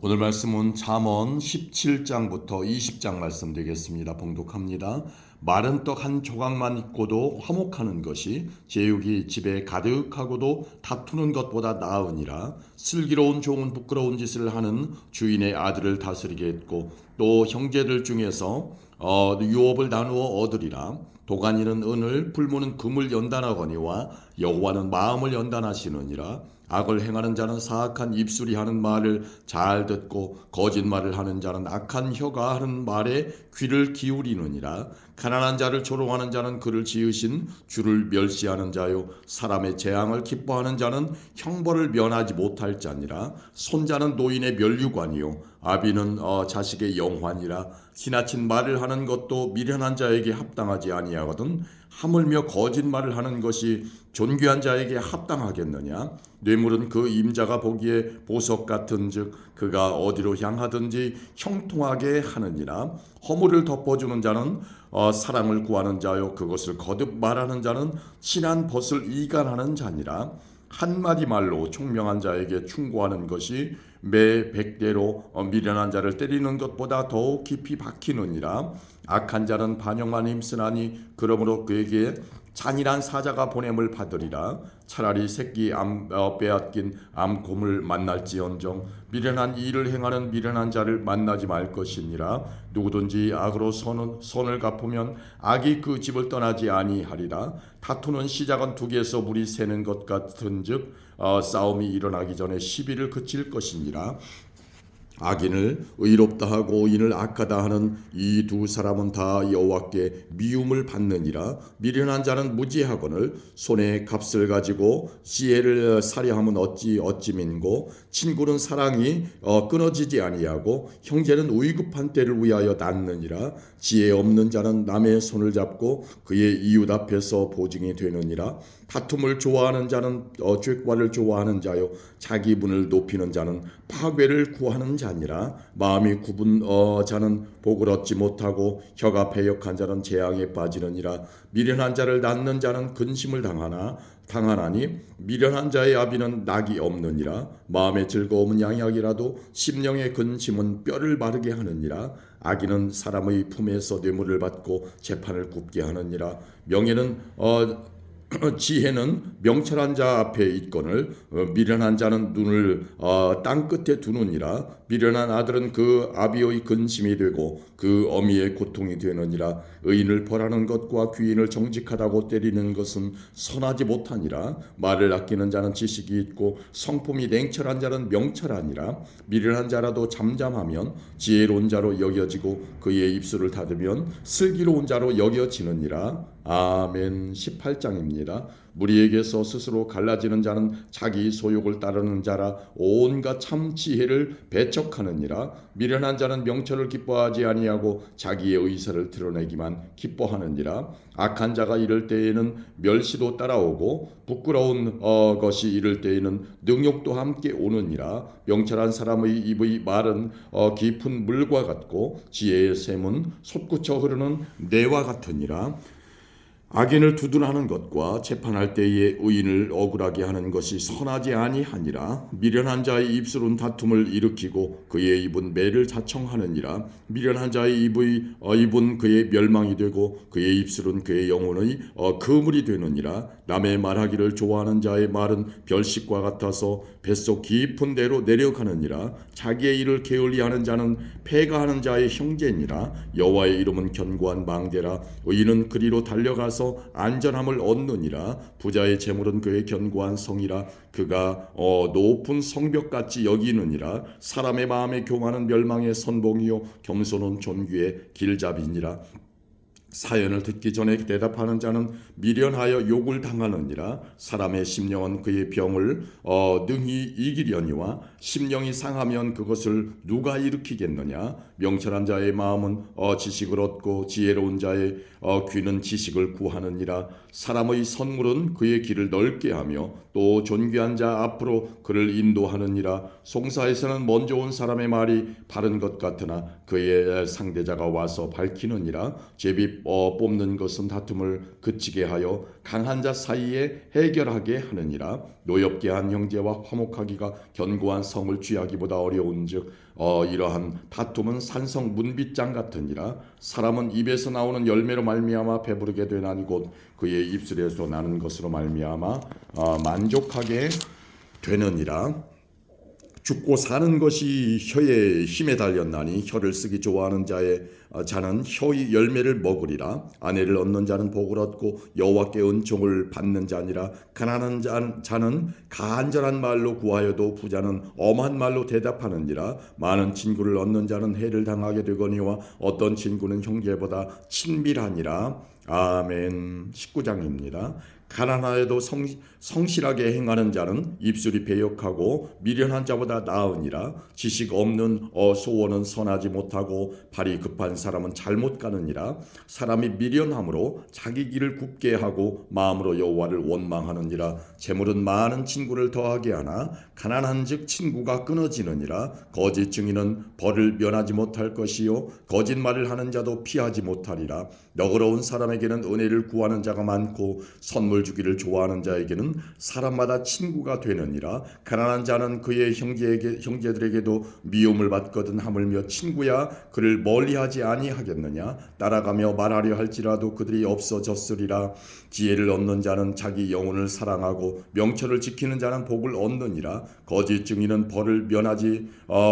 오늘 말씀은 잠언 17장부터 20장 말씀 되겠습니다. 봉독합니다. 마른 떡 한 조각만 있고도 화목하는 것이 제육이 집에 가득하고도 다투는 것보다 나으니라. 슬기로운 종은 부끄러운 짓을 하는 주인의 아들을 다스리게 했고 또 형제들 중에서 유업을 나누어 얻으리라. 도가니는 은을, 풀무는 금을 연단하거니와 여호와는 마음을 연단하시느니라. 악을 행하는 자는 사악한 입술이 하는 말을 잘 듣고 거짓말을 하는 자는 악한 혀가 하는 말에 귀를 기울이느니라. 가난한 자를 조롱하는 자는 그를 지으신 주를 멸시하는 자요, 사람의 재앙을 기뻐하는 자는 형벌을 면하지 못할 자니라. 손자는 노인의 면류관이요 아비는 자식의 영환이라. 지나친 말을 하는 것도 미련한 자에게 합당하지 아니하거든 하물며 거짓말을 하는 것이 존귀한 자에게 합당하겠느냐. 뇌물은 그 임자가 보기에 보석 같은즉 그가 어디로 향하든지 형통하게 하느니라. 허물을 덮어주는 자는 사랑을 구하는 자요, 그것을 거듭 말하는 자는 친한 벗을 이간하는 자니라. 한마디 말로 총명한 자에게 충고하는 것이 매 100대로 미련한 자를 때리는 것보다 더욱 깊이 박히느니라. 악한 자는 반역만 힘쓰나니 그러므로 그에게 잔인한 사자가 보냄을 받으리라. 차라리 새끼 빼앗긴 암곰을 만날지언정 미련한 일을 행하는 미련한 자를 만나지 말 것이니라. 누구든지 악으로 선을 갚으면 악이 그 집을 떠나지 아니하리라. 다투는 시작은 둑에서 물이 새는 것 같은즉 싸움이 일어나기 전에 시비를 그칠 것이니라. 악인을 의롭다 하고 의인을 악하다 하는 이 두 사람은 다 여호와께 미움을 받느니라. 미련한 자는 무지하거늘 손에 값을 가지고 지혜를 사려함은 어찌 민고. 친구는 사랑이 끊어지지 아니하고 형제는 위급한 때를 위하여 낳느니라. 지혜 없는 자는 남의 손을 잡고 그의 이웃 앞에서 보증이 되느니라. 다툼을 좋아하는 자는 죄과를 좋아하는 자요, 자기 분을 높이는 자는 파괴를 구하는 자니라. 마음이 굽은 자는 복을 얻지 못하고 혀가 패역한 자는 재앙에 빠지느니라. 미련한 자를 낳는 자는 근심을 당하나니 미련한 자의 아비는 낙이 없느니라. 마음의 즐거움은 양약이라도 심령의 근심은 뼈를 마르게 하느니라. 악인은 사람의 품에서 뇌물을 받고 재판을 굽게 하느니라. 지혜는 명철한 자 앞에 있거늘 미련한 자는 눈을 땅 끝에 두느니라. 미련한 아들은 그 아비의 근심이 되고 그 어미의 고통이 되느니라. 의인을 벌하는 것과 귀인을 정직하다고 때리는 것은 선하지 못하니라. 말을 아끼는 자는 지식이 있고 성품이 냉철한 자는 명철하니라. 미련한 자라도 잠잠하면 지혜로운 자로 여겨지고 그의 입술을 닫으면 슬기로운 자로 여겨지느니라. 아멘. 18장입니다. 무리에게서 스스로 갈라지는 자는 자기 소욕을 따르는 자라 온갖 참 지혜를 배척하느니라. 미련한 자는 명철을 기뻐하지 아니하고 자기의 의사를 드러내기만 기뻐하느니라. 악한 자가 이를 때에는 멸시도 따라오고 부끄러운 것이 이를 때에는 능욕도 함께 오느니라. 명철한 사람의 입의 말은 깊은 물과 같고 지혜의 샘은 솟구쳐 흐르는 내와 같으니라. 악인을 두둔하는 것과 재판할 때에 의인을 억울하게 하는 것이 선하지 아니하니라. 미련한 자의 입술은 다툼을 일으키고 그의 입은 매를 자청하느니라. 미련한 자의 입은 그의 멸망이 되고 그의 입술은 그의 영혼의 그물이 되느니라. 남의 말하기를 좋아하는 자의 말은 별식과 같아서 뱃속 깊은 데로 내려가느니라. 자기의 일을 게을리하는 자는 패가하는 자의 형제니라. 여호와의 이름은 견고한 망대라. 의인은 그리로 달려가서 안전함을 얻느니라. 부자의 재물은 그의 견고한 성이라. 그가 높은 성벽같이 여기느니라. 사람의 마음에 교만은 멸망의 선봉이요 겸손은 존귀의 길잡이니라. 사연을 듣기 전에 대답하는 자는 미련하여 욕을 당하느니라. 사람의 심령은 그의 병을 능히 이기려니와 심령이 상하면 그것을 누가 일으키겠느냐. 명철한 자의 마음은 지식을 얻고 지혜로운 자의 귀는 지식을 구하느니라. 사람의 선물은 그의 길을 넓게 하며 또 존귀한 자 앞으로 그를 인도하느니라. 송사에서는 먼저 온 사람의 말이 바른 것 같으나 그의 상대자가 와서 밝히느니라. 제비 뽑는 것은 다툼을 그치게 하여 강한 자 사이에 해결하게 하느니라. 노엽게 한 형제와 화목하기가 견고한 성을 취하기보다 어려운즉 이러한 다툼은 산성 문빗장 같으니라. 사람은 입에서 나오는 열매로 말미암아 배부르게 되나니 곧 그의 입술에서 나는 것으로 말미암아 만족하게 되느니라. 죽고 사는 것이 혀의 힘에 달렸나니 혀를 쓰기 좋아하는 자는 혀의 열매를 먹으리라. 아내를 얻는 자는 복을 얻고 여호와께 은총을 받는 자니라. 가난한 자는 간절한 말로 구하여도 부자는 엄한 말로 대답하느니라. 많은 친구를 얻는 자는 해를 당하게 되거니와 어떤 친구는 형제보다 친밀하니라. 아멘. 19장입니다. 가난하여도 성실하게 행하는 자는 입술이 배역하고 미련한 자보다 나으니라. 지식 없는 소원은 선하지 못하고 발이 급한 사람은 잘못 가느니라. 사람이 미련함으로 자기 길을 굽게 하고 마음으로 여호와를 원망하느니라. 재물은 많은 친구를 더하게 하나 가난한즉 친구가 끊어지느니라. 거짓 증인은 벌을 면하지 못할 것이요 거짓말을 하는 자도 피하지 못하리라. 너그러운 사람에게는 은혜를 구하는 자가 많고 선물 주기를 좋아하는 자에게는 사람마다 친구가 되느니라. 가난한 자는 그의 형제들에게도 미움을 받거든 하물며 친구야 그를 멀리하지 아니하겠느냐. 따라가며 말하려 할지라도 그들이 없어졌으리라. 지혜를 얻는 자는 자기 영혼을 사랑하고 명철을 지키는 자는 복을 얻느니라. 거짓 증인은 벌을 면하지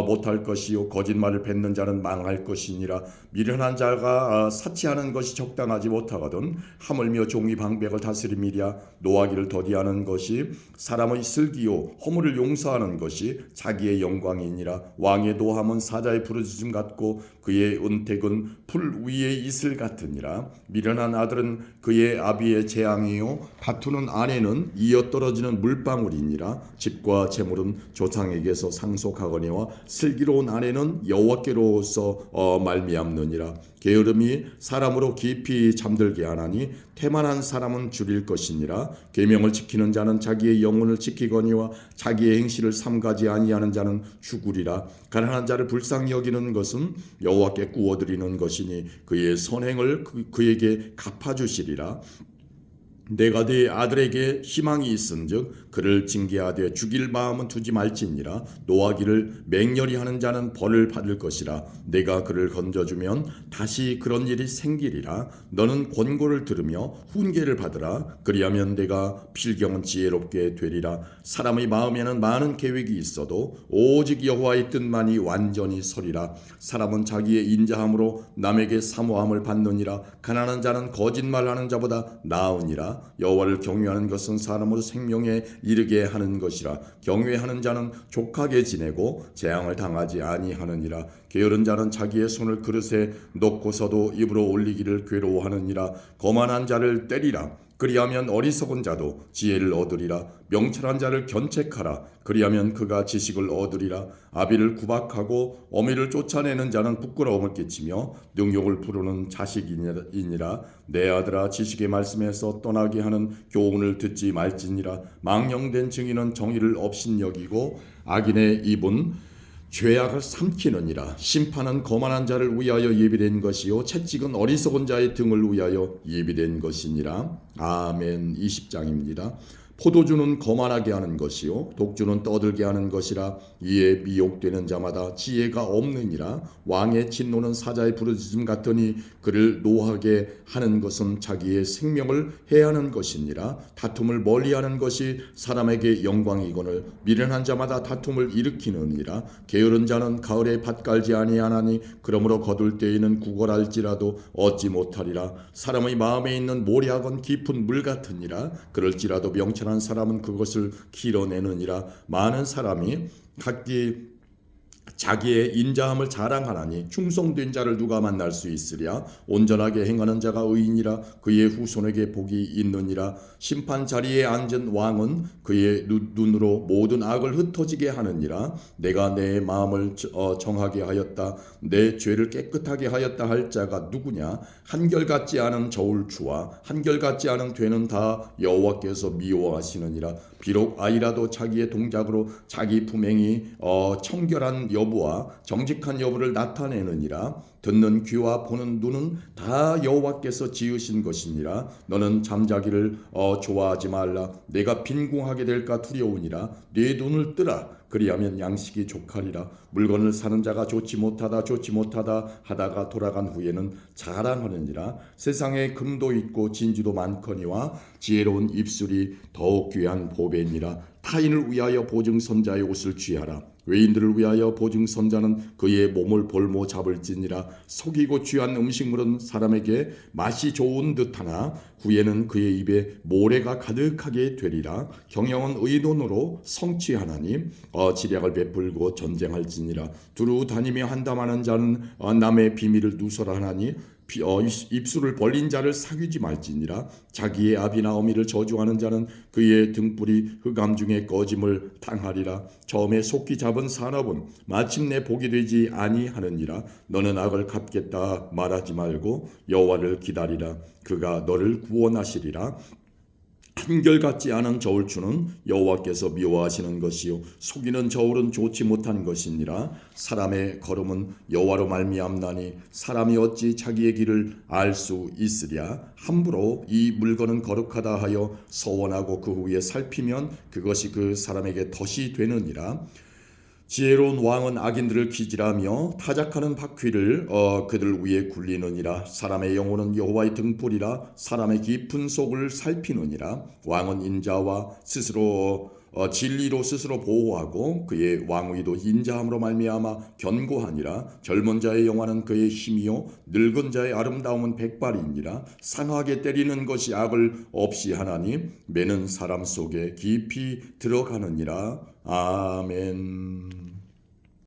못할 것이요 거짓말을 뱉는 자는 망할 것이니라. 미련한 자가 사치하는 것이 적당하지 못하거든 하물며 종이 방백을 다스림이랴. 노하기를 더디하는 것이 사람의 슬기요 허물을 용서하는 것이 자기의 영광이니라. 왕의 노함은 사자의 부르짖음 같고 그의 은택은 풀 위의 이슬 같으니라. 미련한 아들은 그의 아비의 재앙이요 다투는 아내는 이어떨어지는 물방울이니라. 집과 재물은 조상에게서 상속하거니와 슬기로운 아내는 여호와께로서 말미암느니라. 게으름이 사람으로 깊이 잠들게 하나니 태만한 사람은 줄일 것이니라. 계명을 지키는 자는 자기의 영혼을 지키거니와 자기의 행실을 삼가지 아니하는 자는 죽으리라. 가난한 자를 불쌍히 여기는 것은 여호와께 구워드리는 것이니 그의 선행을 그에게 갚아주시리라. 내가 네 아들에게 희망이 있은즉 그를 징계하되 죽일 마음은 두지 말지니라. 노하기를 맹렬히 하는 자는 벌을 받을 것이라. 내가 그를 건져주면 다시 그런 일이 생기리라. 너는 권고를 들으며 훈계를 받으라. 그리하면 내가 필경은 지혜롭게 되리라. 사람의 마음에는 많은 계획이 있어도 오직 여호와의 뜻만이 완전히 서리라. 사람은 자기의 인자함으로 남에게 사모함을 받느니라. 가난한 자는 거짓말하는 자보다 나으니라. 여호와를 경외하는 것은 사람으로 생명에 이르게 하는 것이라. 경외하는 자는 족하게 지내고 재앙을 당하지 아니하느니라. 게으른 자는 자기의 손을 그릇에 넣고서도 입으로 올리기를 괴로워하느니라. 거만한 자를 때리라. 그리하면 어리석은 자도 지혜를 얻으리라. 명철한 자를 견책하라. 그리하면 그가 지식을 얻으리라. 아비를 구박하고 어미를 쫓아내는 자는 부끄러움을 끼치며 능욕을 부르는 자식이니라. 내 아들아 지식의 말씀에서 떠나게 하는 교훈을 듣지 말지니라. 망령된 증인은 정의를 업신여기고 악인의 입은 죄악을 삼키느니라. 심판은 거만한 자를 위하여 예비된 것이요 채찍은 어리석은 자의 등을 위하여 예비된 것이니라. 아멘. 20장입니다. 포도주는 거만하게 하는 것이요 독주는 떠들게 하는 것이라. 이에 미혹되는 자마다 지혜가 없느니라. 왕의 진노는 사자의 부르짖음 같으니 그를 노하게 하는 것은 자기의 생명을 해하는 것이니라. 다툼을 멀리하는 것이 사람에게 영광이거늘 미련한 자마다 다툼을 일으키느니라. 게으른 자는 가을에 밭 갈지 아니하나니 그러므로 거둘 때에는 구걸할지라도 얻지 못하리라. 사람의 마음에 있는 모략은 깊은 물 같으니라. 그럴지라도 명철한 사람은 그것을 길어내느니라. 많은 사람이 각기 자기의 인자함을 자랑하나니 충성된 자를 누가 만날 수 있으랴. 온전하게 행하는 자가 의인이라. 그의 후손에게 복이 있느니라. 심판 자리에 앉은 왕은 그의 눈으로 모든 악을 흩어지게 하느니라. 내가 내 마음을 정하게 하였다. 내 죄를 깨끗하게 하였다 할 자가 누구냐. 한결같지 않은 저울추와 한결같지 않은 되는 다 여호와께서 미워하시느니라. 비록 아이라도 자기의 동작으로 자기 품행이 청결한 여부와 정직한 여부를 나타내느니라. 듣는 귀와 보는 눈은 다 여호와께서 지으신 것이니라. 너는 잠자기를 좋아하지 말라. 내가 빈궁하게 될까 두려우니라. 네 눈을 뜨라. 그리하면 양식이 족하리라. 물건을 사는 자가 좋지 못하다 하다가 돌아간 후에는 자랑하느니라. 세상에 금도 있고 진주도 많거니와 지혜로운 입술이 더욱 귀한 보배니라. 타인을 위하여 보증선자의 옷을 취하라. 외인들을 위하여 보증선자는 그의 몸을 볼모 잡을지니라. 속이고 취한 음식물은 사람에게 맛이 좋은 듯하나 후에는 그의 입에 모래가 가득하게 되리라. 경영은 의논으로 성취하나니 지략을 베풀고 전쟁할지니라. 두루 다니며 한담하는 자는 남의 비밀을 누설하나니 입술을 벌린 자를 사귀지 말지니라. 자기의 아비나 어미를 저주하는 자는 그의 등불이 흑암 중에 꺼짐을 당하리라. 처음에 속기 잡은 산업은 마침내 복이 되지 아니하느니라. 너는 악을 갚겠다 말하지 말고 여호와를 기다리라. 그가 너를 구원하시리라. 한결같지 않은 저울추는 여호와께서 미워하시는 것이요 속이는 저울은 좋지 못한 것이니라. 사람의 걸음은 여호와로 말미암나니 사람이 어찌 자기의 길을 알 수 있으랴. 함부로 이 물건은 거룩하다 하여 서원하고 그 후에 살피면 그것이 그 사람에게 덫이 되느니라. 지혜로운 왕은 악인들을 기질하며 타작하는 바퀴를 그들 위에 굴리느니라. 사람의 영혼은 여호와의 등불이라. 사람의 깊은 속을 살피느니라. 왕은 인자와 스스로 진리로 스스로 보호하고 그의 왕위도 인자함으로 말미암아 견고하니라. 젊은 자의 영화는 그의 힘이요 늙은 자의 아름다움은 백발이니라. 상하게 때리는 것이 악을 없이 하나니 매는 사람 속에 깊이 들어가느니라. 아멘.